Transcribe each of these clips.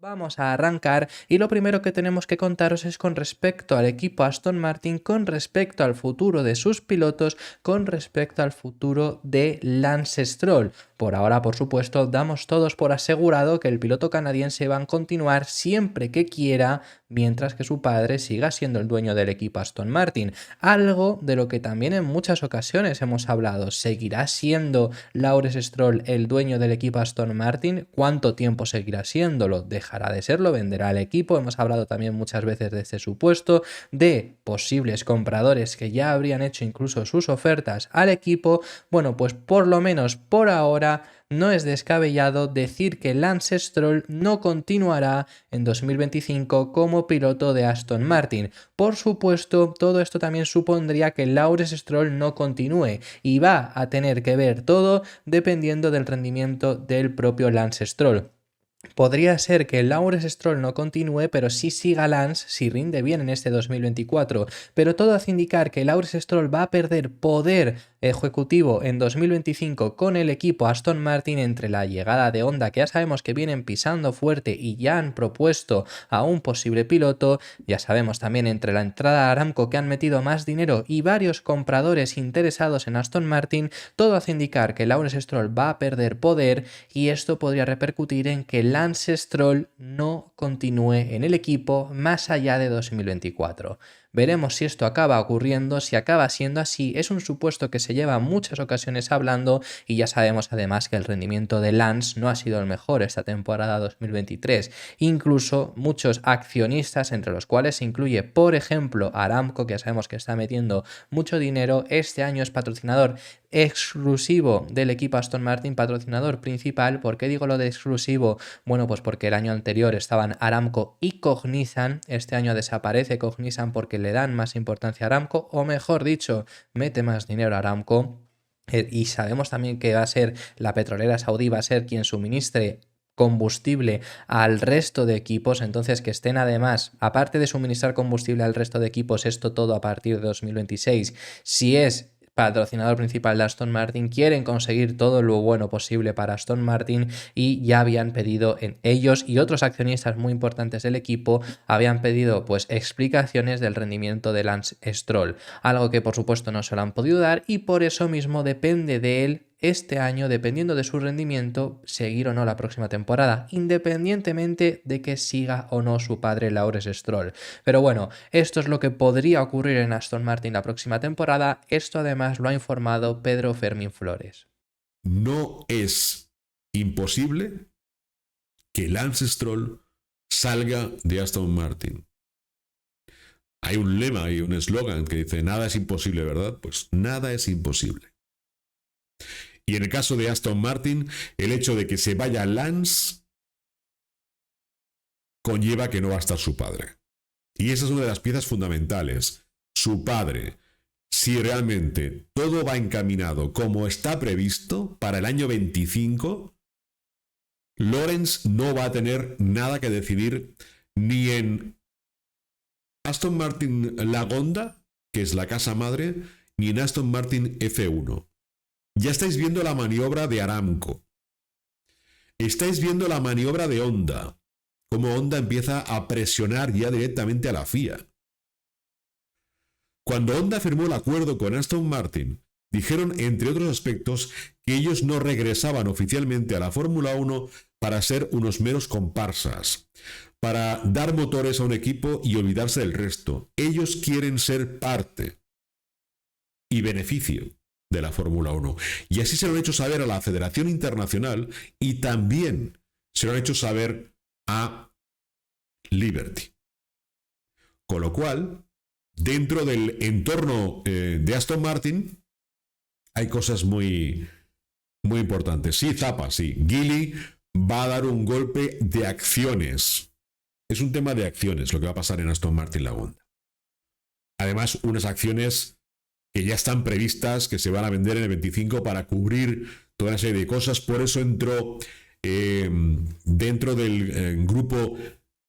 Vamos a arrancar y lo primero que tenemos que contaros es con respecto al equipo Aston Martin, con respecto al futuro de sus pilotos, con respecto al futuro de Lance Stroll. Por ahora, por supuesto, damos todos por asegurado que el piloto canadiense va a continuar siempre que quiera, mientras que su padre siga siendo el dueño del equipo Aston Martin. Algo de lo que también en muchas ocasiones hemos hablado. ¿Seguirá siendo Lawrence Stroll el dueño del equipo Aston Martin? ¿Cuánto tiempo seguirá siéndolo? ¿Dejará de serlo? ¿Venderá el equipo? Hemos hablado también muchas veces de este supuesto, de posibles compradores que ya habrían hecho incluso sus ofertas al equipo. Bueno, pues por lo menos por ahora no es descabellado decir que Lance Stroll no continuará en 2025 como piloto de Aston Martin. Por supuesto, todo esto también supondría que Lawrence Stroll no continúe y va a tener que ver todo dependiendo del rendimiento del propio Lance Stroll. Podría ser que Lawrence Stroll no continúe, pero sí siga Lance si rinde bien en este 2024. Pero todo hace indicar que Lawrence Stroll va a perder poder ejecutivo en 2025 con el equipo Aston Martin entre la llegada de Honda, que ya sabemos que vienen pisando fuerte y ya han propuesto a un posible piloto. Ya sabemos también entre la entrada de Aramco, que han metido más dinero, y varios compradores interesados en Aston Martin. Todo hace indicar que Lawrence Stroll va a perder poder y esto podría repercutir en que Lance Stroll no continúe en el equipo más allá de 2024. Veremos si esto acaba ocurriendo. Si acaba siendo así, es un supuesto que se lleva muchas ocasiones hablando y ya sabemos además que el rendimiento de Lance no ha sido el mejor esta temporada 2023. Incluso muchos accionistas, entre los cuales se incluye por ejemplo Aramco, que ya sabemos que está metiendo mucho dinero, este año es patrocinador exclusivo del equipo Aston Martin, patrocinador principal. ¿Por qué digo lo de exclusivo? Bueno, pues porque el año anterior estaban Aramco y Cognizant. Este año desaparece Cognizant porque le dan más importancia a Aramco, o mejor dicho, mete más dinero a Aramco. Y sabemos también que va a ser la petrolera saudí, va a ser quien suministre combustible al resto de equipos. Entonces que estén además, aparte de suministrar combustible al resto de equipos, esto todo a partir de 2026, si es patrocinador principal de Aston Martin, quieren conseguir todo lo bueno posible para Aston Martin y ya habían pedido, en ellos y otros accionistas muy importantes del equipo, habían pedido pues explicaciones del rendimiento de Lance Stroll, algo que por supuesto no se lo han podido dar y por eso mismo depende de él este año, dependiendo de su rendimiento, seguir o no la próxima temporada, independientemente de que siga o no su padre Lawrence Stroll. Pero bueno, esto es lo que podría ocurrir en Aston Martin la próxima temporada. Esto además lo ha informado Pedro Fermín Flores. No es imposible que Lance Stroll salga de Aston Martin. Hay un lema, hay un eslogan que dice nada es imposible, ¿verdad? Pues nada es imposible. Y en el caso de Aston Martin, el hecho de que se vaya Lance conlleva que no va a estar su padre. Y esa es una de las piezas fundamentales. Su padre. Si realmente todo va encaminado como está previsto para el año 25, Lawrence no va a tener nada que decidir ni en Aston Martin Lagonda, que es la casa madre, ni en Aston Martin F1. Ya estáis viendo la maniobra de Aramco. Estáis viendo la maniobra de Honda. Cómo Honda empieza a presionar ya directamente a la FIA. Cuando Honda firmó el acuerdo con Aston Martin, dijeron, entre otros aspectos, que ellos no regresaban oficialmente a la Fórmula 1 para ser unos meros comparsas, para dar motores a un equipo y olvidarse del resto. Ellos quieren ser parte y beneficio de la Fórmula 1. Y así se lo han hecho saber a la Federación Internacional y también se lo han hecho saber a Liberty. Con lo cual, dentro del entorno de Aston Martin hay cosas muy, muy importantes. Sí, Zappa, sí. Gilly va a dar un golpe de acciones. Es un tema de acciones lo que va a pasar en Aston Martin Lagonda. Además, unas acciones que ya están previstas, que se van a vender en el 25 para cubrir toda una serie de cosas. Por eso entró dentro del grupo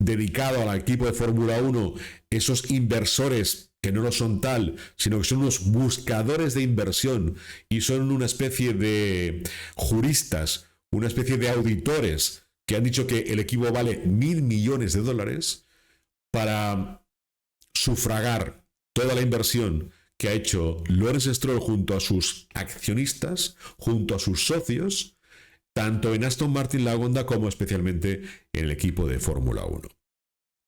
dedicado al equipo de Fórmula 1 esos inversores que no lo son tal, sino que son unos buscadores de inversión y son una especie de juristas, una especie de auditores que han dicho que el equipo vale $1.000 millones para sufragar toda la inversión que ha hecho Lawrence Stroll junto a sus accionistas, junto a sus socios, tanto en Aston Martin Lagonda como especialmente en el equipo de Fórmula 1.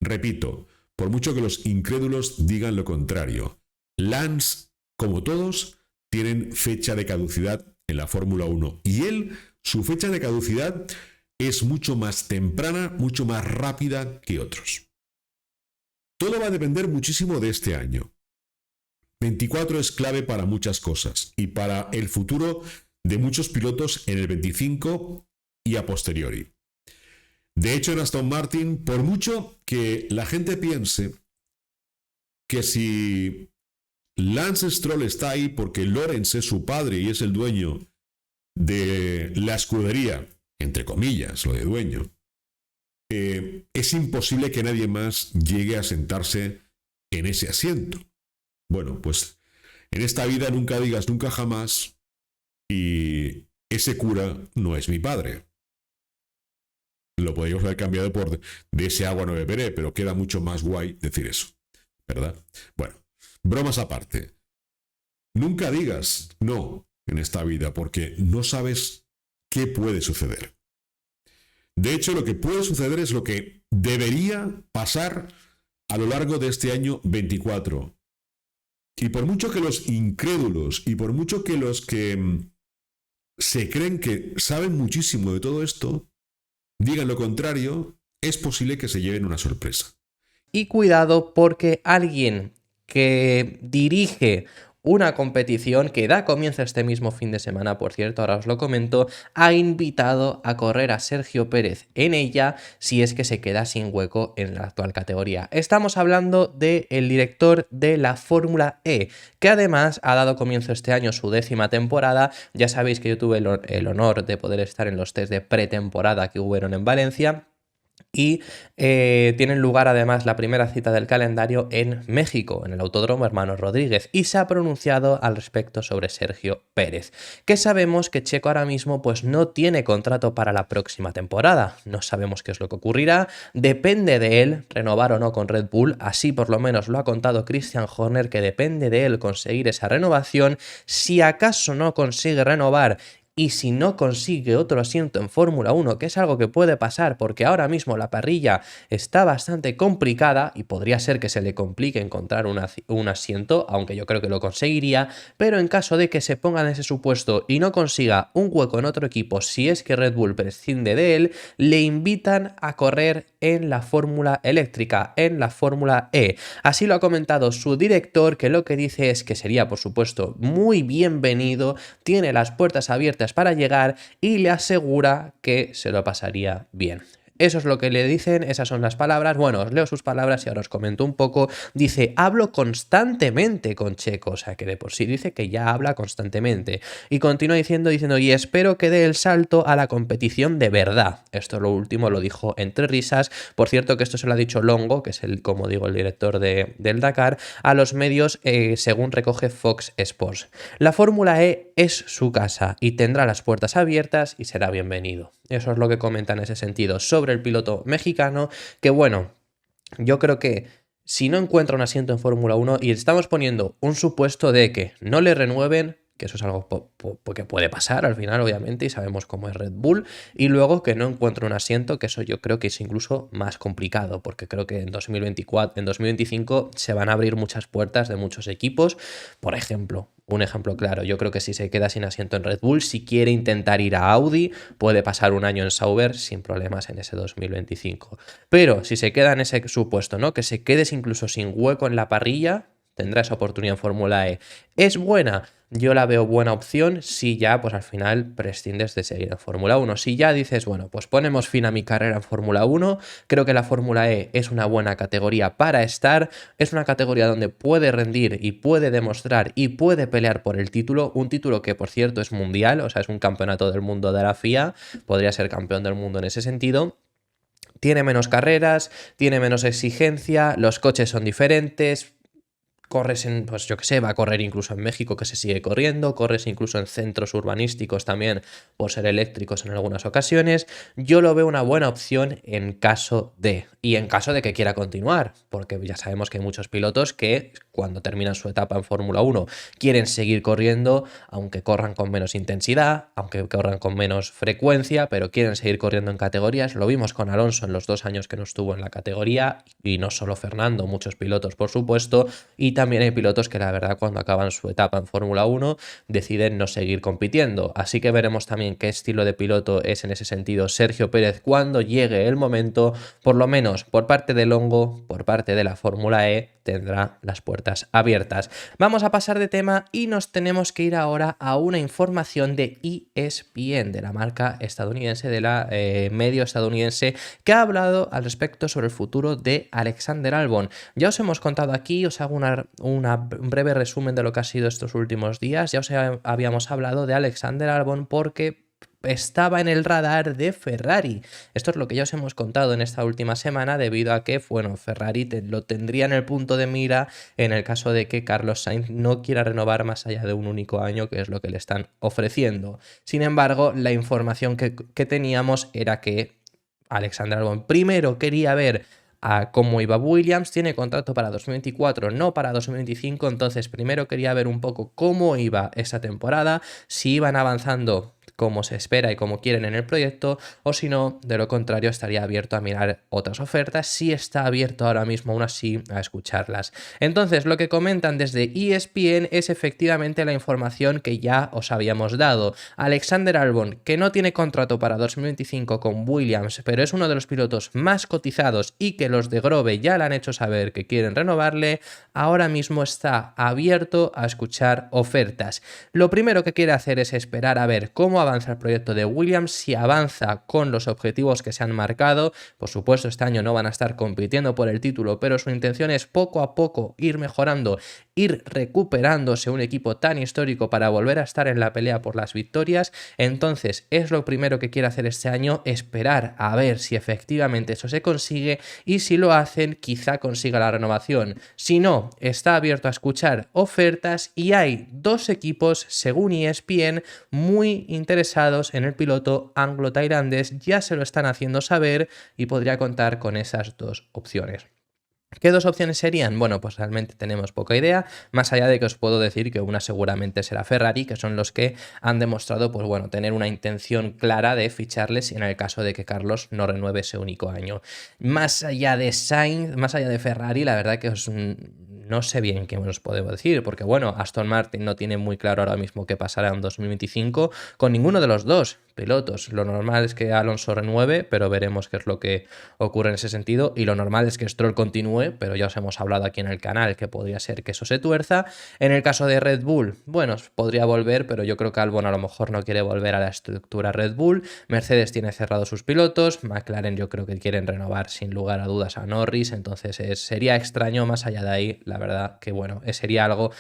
Repito, por mucho que los incrédulos digan lo contrario, Lance, como todos, tienen fecha de caducidad en la Fórmula 1 y él, su fecha de caducidad es mucho más temprana, mucho más rápida que otros. Todo va a depender muchísimo de este año. 24 es clave para muchas cosas y para el futuro de muchos pilotos en el 25 y a posteriori. De hecho, en Aston Martin, por mucho que la gente piense que si Lance Stroll está ahí porque Lawrence es su padre y es el dueño de la escudería, entre comillas, lo de dueño, es imposible que nadie más llegue a sentarse en ese asiento. Bueno, pues en esta vida nunca digas nunca jamás y ese cura no es mi padre. Lo podríamos haber cambiado por de ese agua no beberé, pero queda mucho más guay decir eso, ¿verdad? Bueno, bromas aparte. Nunca digas no en esta vida porque no sabes qué puede suceder. De hecho, lo que puede suceder es lo que debería pasar a lo largo de este año 24. Y por mucho que los incrédulos y por mucho que los que se creen que saben muchísimo de todo esto, digan lo contrario, es posible que se lleven una sorpresa. Y cuidado porque alguien que dirige una competición que da comienzo este mismo fin de semana, por cierto, ahora os lo comento, ha invitado a correr a Sergio Pérez en ella si es que se queda sin hueco en la actual categoría. Estamos hablando del director de la Fórmula E, que además ha dado comienzo este año su 10ª temporada. Ya sabéis que yo tuve el honor de poder estar en los test de pretemporada que hubieron en Valencia. Y tienen lugar además la primera cita del calendario en México, en el Autódromo Hermanos Rodríguez, y se ha pronunciado al respecto sobre Sergio Pérez, que sabemos que Checo ahora mismo pues no tiene contrato para la próxima temporada, no sabemos qué es lo que ocurrirá, depende de él renovar o no con Red Bull, así por lo menos lo ha contado Christian Horner, que depende de él conseguir esa renovación. Si acaso no consigue renovar y si no consigue otro asiento en Fórmula 1, que es algo que puede pasar porque ahora mismo la parrilla está bastante complicada y podría ser que se le complique encontrar un asiento, aunque yo creo que lo conseguiría, pero en caso de que se ponga en ese supuesto y no consiga un hueco en otro equipo, si es que Red Bull prescinde de él, le invitan a correr en la Fórmula eléctrica, en la Fórmula E. Así lo ha comentado su director, que lo que dice es que sería, por supuesto, muy bienvenido, tiene las puertas abiertas para llegar y le asegura que se lo pasaría bien. Eso es lo que le dicen, esas son las palabras. Bueno, os leo sus palabras y ahora os comento un poco. Dice, hablo constantemente con Checo, o sea que de por sí dice que ya habla constantemente. Y continúa diciendo, y espero que dé el salto a la competición de verdad. Esto lo último lo dijo entre risas. Por cierto que esto se lo ha dicho Longo, que es el, como digo, el director del Dakar, a los medios según recoge Fox Sports. La Fórmula E es su casa y tendrá las puertas abiertas y será bienvenido. Eso es lo que comenta en ese sentido sobre el piloto mexicano, que bueno, yo creo que si no encuentra un asiento en Fórmula 1 y estamos poniendo un supuesto de que no le renueven, que eso es algo que puede pasar al final, obviamente, y sabemos cómo es Red Bull, y luego que no encuentre un asiento, que eso yo creo que es incluso más complicado, porque creo que en 2025 se van a abrir muchas puertas de muchos equipos. Por ejemplo, un ejemplo claro, yo creo que si se queda sin asiento en Red Bull, si quiere intentar ir a Audi, puede pasar un año en Sauber sin problemas en ese 2025. Pero si se queda en ese supuesto, ¿no? Que se quede incluso sin hueco en la parrilla, tendrá esa oportunidad en Fórmula E. ¿Es buena? Yo la veo buena opción si ya, pues al final prescindes de seguir en Fórmula 1. Si ya dices, bueno, pues ponemos fin a mi carrera en Fórmula 1, creo que la Fórmula E es una buena categoría para estar, es una categoría donde puede rendir y puede demostrar y puede pelear por el título, un título que por cierto es mundial, o sea, es un campeonato del mundo de la FIA, podría ser campeón del mundo en ese sentido. Tiene menos carreras, tiene menos exigencia, los coches son diferentes. corres en, pues yo qué sé, va a correr incluso en México, que se sigue corriendo, corres incluso en centros urbanísticos también por ser eléctricos en algunas ocasiones. Yo lo veo una buena opción y en caso de que quiera continuar, porque ya sabemos que hay muchos pilotos que cuando terminan su etapa en Fórmula 1 quieren seguir corriendo, aunque corran con menos intensidad, aunque corran con menos frecuencia, pero quieren seguir corriendo en categorías. Lo vimos con Alonso en los 2 años que no estuvo en la categoría, y no solo Fernando, muchos pilotos por supuesto, y también hay pilotos que la verdad cuando acaban su etapa en Fórmula 1 deciden no seguir compitiendo. Así que veremos también qué estilo de piloto es en ese sentido Sergio Pérez cuando llegue el momento. Por lo menos por parte de Longo, por parte de la Fórmula E, tendrá las puertas abiertas. Vamos a pasar de tema y nos tenemos que ir ahora a una información de ESPN, de la marca estadounidense, de la medio estadounidense, que ha hablado al respecto sobre el futuro de Alexander Albon. Ya os hemos contado aquí, os hago un breve resumen de lo que ha sido estos últimos días. Ya os habíamos hablado de Alexander Albon porque estaba en el radar de Ferrari. Esto es lo que ya os hemos contado en esta última semana, debido a que, bueno, Ferrari lo tendría en el punto de mira en el caso de que Carlos Sainz no quiera renovar más allá de un único año, que es lo que le están ofreciendo. Sin embargo, la información que teníamos era que Alexander Albon primero quería ver a cómo iba Williams, tiene contrato para 2024, no para 2025, entonces primero quería ver un poco cómo iba esa temporada, si iban avanzando como se espera y como quieren en el proyecto, o si no, de lo contrario, estaría abierto a mirar otras ofertas, si está abierto ahora mismo aún así a escucharlas. Entonces, lo que comentan desde ESPN es efectivamente la información que ya os habíamos dado. Alexander Albon, que no tiene contrato para 2025 con Williams, pero es uno de los pilotos más cotizados y que los de Grove ya le han hecho saber que quieren renovarle, ahora mismo está abierto a escuchar ofertas. Lo primero que quiere hacer es esperar a ver cómo avanza el proyecto de Williams, si avanza con los objetivos que se han marcado. Por supuesto, este año no van a estar compitiendo por el título, pero su intención es poco a poco ir mejorando, ir recuperándose un equipo tan histórico para volver a estar en la pelea por las victorias. Entonces, es lo primero que quiere hacer este año, esperar a ver si efectivamente eso se consigue, y si lo hacen, quizá consiga la renovación. Si no, está abierto a escuchar ofertas, y hay dos equipos, según ESPN, muy interesados en el piloto anglo-tailandés. Ya se lo están haciendo saber y podría contar con esas dos opciones. ¿Qué dos opciones serían? Bueno, pues realmente tenemos poca idea, más allá de que os puedo decir que una seguramente será Ferrari, que son los que han demostrado, pues bueno, tener una intención clara de ficharles en el caso de que Carlos no renueve ese único año. Más allá de Sainz, más allá de Ferrari, la verdad que no sé bien qué os podemos decir, porque bueno, Aston Martin no tiene muy claro ahora mismo qué pasará en 2025 con ninguno de los dos pilotos. Lo normal es que Alonso renueve, pero veremos qué es lo que ocurre en ese sentido, y lo normal es que Stroll continúe, pero ya os hemos hablado aquí en el canal que podría ser que eso se tuerza. En el caso de Red Bull, bueno, podría volver, pero yo creo que Albon a lo mejor no quiere volver a la estructura Red Bull. Mercedes tiene cerrados sus pilotos, McLaren yo creo que quieren renovar sin lugar a dudas a Norris, entonces sería extraño. Más allá de ahí, la verdad que bueno, sería algo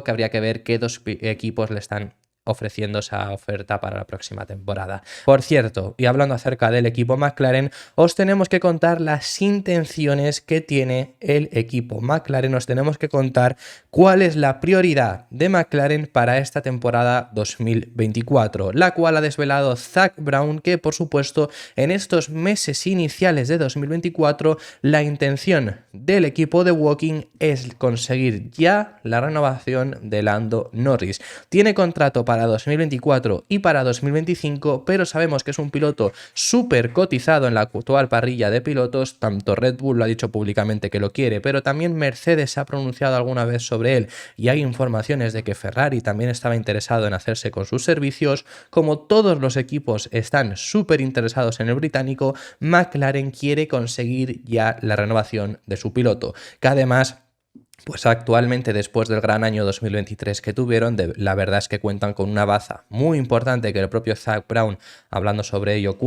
que habría que ver qué dos equipos le están ofreciendo esa oferta para la próxima temporada. Por cierto, y hablando acerca del equipo McLaren, os tenemos que contar las intenciones que tiene el equipo McLaren, os tenemos que contar cuál es la prioridad de McLaren para esta temporada 2024, la cual ha desvelado Zak Brown, que por supuesto en estos meses iniciales de 2024 la intención del equipo de Woking es conseguir ya la renovación de Lando Norris. Tiene contrato para 2024 y para 2025, pero sabemos que es un piloto súper cotizado en la actual parrilla de pilotos. Tanto Red Bull lo ha dicho públicamente que lo quiere, pero también Mercedes se ha pronunciado alguna vez sobre él, y hay informaciones de que Ferrari también estaba interesado en hacerse con sus servicios. Como todos los equipos están súper interesados en el británico, McLaren quiere conseguir ya la renovación de su piloto, que además, pues actualmente, después del gran año 2023 que tuvieron, la verdad es que cuentan con una baza muy importante, que el propio Zak Brown, hablando sobre ello,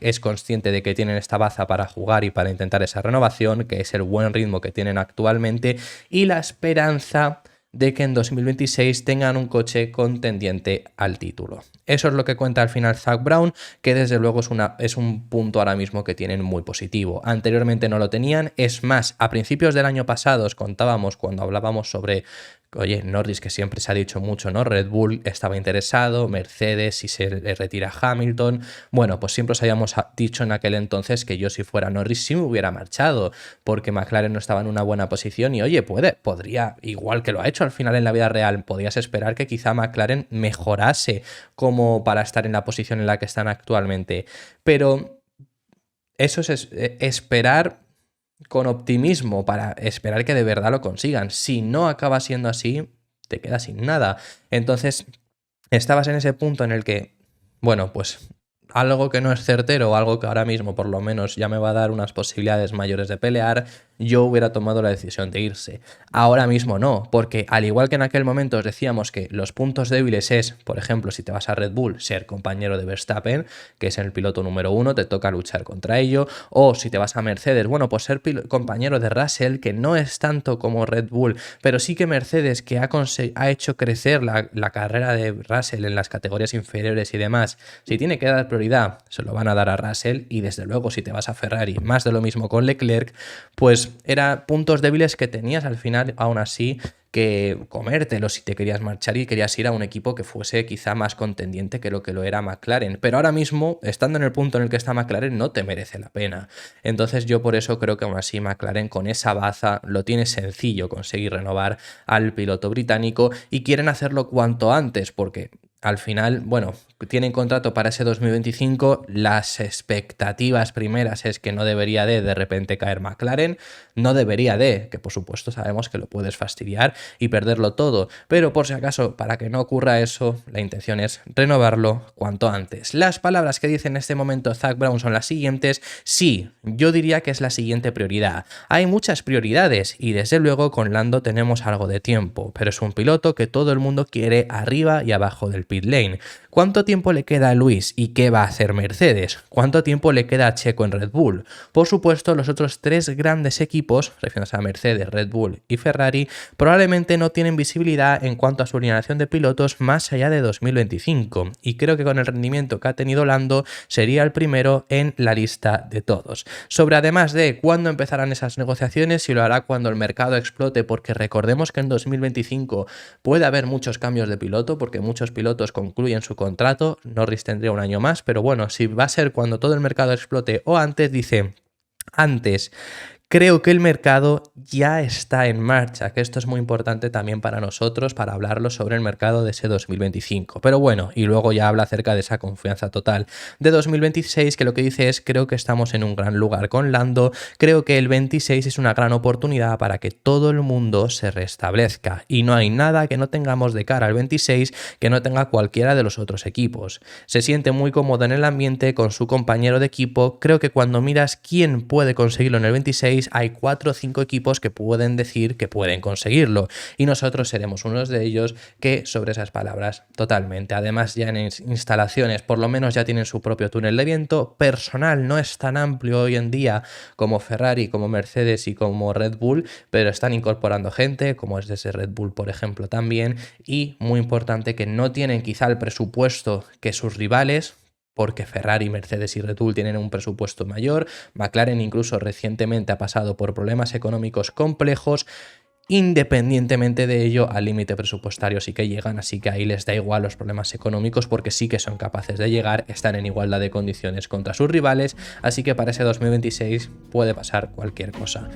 es consciente de que tienen esta baza para jugar y para intentar esa renovación, que es el buen ritmo que tienen actualmente, y la esperanza de que en 2026 tengan un coche contendiente al título. Eso es lo que cuenta al final Zak Brown, que desde luego es un punto ahora mismo que tienen muy positivo. Anteriormente no lo tenían, es más, a principios del año pasado os contábamos cuando hablábamos sobre, oye, Norris, que siempre se ha dicho mucho, ¿no? Red Bull estaba interesado, Mercedes, si se retira Hamilton. Bueno, pues siempre os habíamos dicho en aquel entonces que yo si fuera Norris sí me hubiera marchado, porque McLaren no estaba en una buena posición y oye, podría, igual que lo ha hecho al final en la vida real, podías esperar que quizá McLaren mejorase como para estar en la posición en la que están actualmente. Pero eso es esperar con optimismo para esperar que de verdad lo consigan. Si no acaba siendo así, te quedas sin nada. Entonces, estabas en ese punto en el que, bueno, pues algo que no es certero o algo que ahora mismo por lo menos ya me va a dar unas posibilidades mayores de pelear, yo hubiera tomado la decisión de irse. Ahora mismo no, porque al igual que en aquel momento os decíamos que los puntos débiles es, por ejemplo, si te vas a Red Bull, ser compañero de Verstappen, que es el piloto número 1, te toca luchar contra ello, o si te vas a Mercedes, bueno, pues ser compañero de Russell, que no es tanto como Red Bull, pero sí que Mercedes, que ha hecho crecer la carrera de Russell en las categorías inferiores y demás, si tiene que dar prioridad, se lo van a dar a Russell, y desde luego si te vas a Ferrari, más de lo mismo con Leclerc, pues eran puntos débiles que tenías al final, aún así, que comértelo si te querías marchar y querías ir a un equipo que fuese quizá más contendiente que lo era McLaren. Pero ahora mismo, estando en el punto en el que está McLaren, no te merece la pena. Entonces yo por eso creo que aún así McLaren con esa baza lo tiene sencillo conseguir renovar al piloto británico y quieren hacerlo cuanto antes porque al final, bueno, tienen contrato para ese 2025, las expectativas primeras es que no debería de repente caer McLaren, no debería que por supuesto sabemos que lo puedes fastidiar y perderlo todo, pero por si acaso, para que no ocurra eso, la intención es renovarlo cuanto antes. Las palabras que dice en este momento Zak Brown son las siguientes: sí, yo diría que es la siguiente prioridad. Hay muchas prioridades y desde luego con Lando tenemos algo de tiempo, pero es un piloto que todo el mundo quiere arriba y abajo del pit lane. ¿Cuánto tiempo le queda a Luis y qué va a hacer Mercedes? ¿Cuánto tiempo le queda a Checo en Red Bull? Por supuesto, los otros tres grandes equipos, refiriéndose a Mercedes, Red Bull y Ferrari, probablemente no tienen visibilidad en cuanto a su alineación de pilotos más allá de 2025, y creo que con el rendimiento que ha tenido Lando sería el primero en la lista de todos. Sobre además de cuándo empezarán esas negociaciones, si lo hará cuando el mercado explote, porque recordemos que en 2025 puede haber muchos cambios de piloto, porque muchos pilotos concluyen su contrato, Norris tendría un año más, pero bueno, si va a ser cuando todo el mercado explote o antes, dice antes. Creo que el mercado ya está en marcha, que esto es muy importante también para nosotros, para hablarlo sobre el mercado de ese 2025. Pero bueno, y luego ya habla acerca de esa confianza total de 2026, que lo que dice es: creo que estamos en un gran lugar con Lando, creo que el 26 es una gran oportunidad para que todo el mundo se restablezca, y no hay nada que no tengamos de cara al 26 que no tenga cualquiera de los otros equipos. Se siente muy cómodo en el ambiente con su compañero de equipo, creo que cuando miras quién puede conseguirlo en el 26, hay 4 o 5 equipos que pueden decir que pueden conseguirlo y nosotros seremos unos de ellos que sobre esas palabras totalmente. Además ya en instalaciones por lo menos ya tienen su propio túnel de viento, personal no es tan amplio hoy en día como Ferrari, como Mercedes y como Red Bull, pero están incorporando gente como es desde Red Bull por ejemplo también, y muy importante que no tienen quizá el presupuesto que sus rivales, porque Ferrari, Mercedes y Red Bull tienen un presupuesto mayor, McLaren incluso recientemente ha pasado por problemas económicos complejos. Independientemente de ello, al límite presupuestario sí que llegan, así que ahí les da igual los problemas económicos porque sí que son capaces de llegar, están en igualdad de condiciones contra sus rivales, así que para ese 2026 puede pasar cualquier cosa.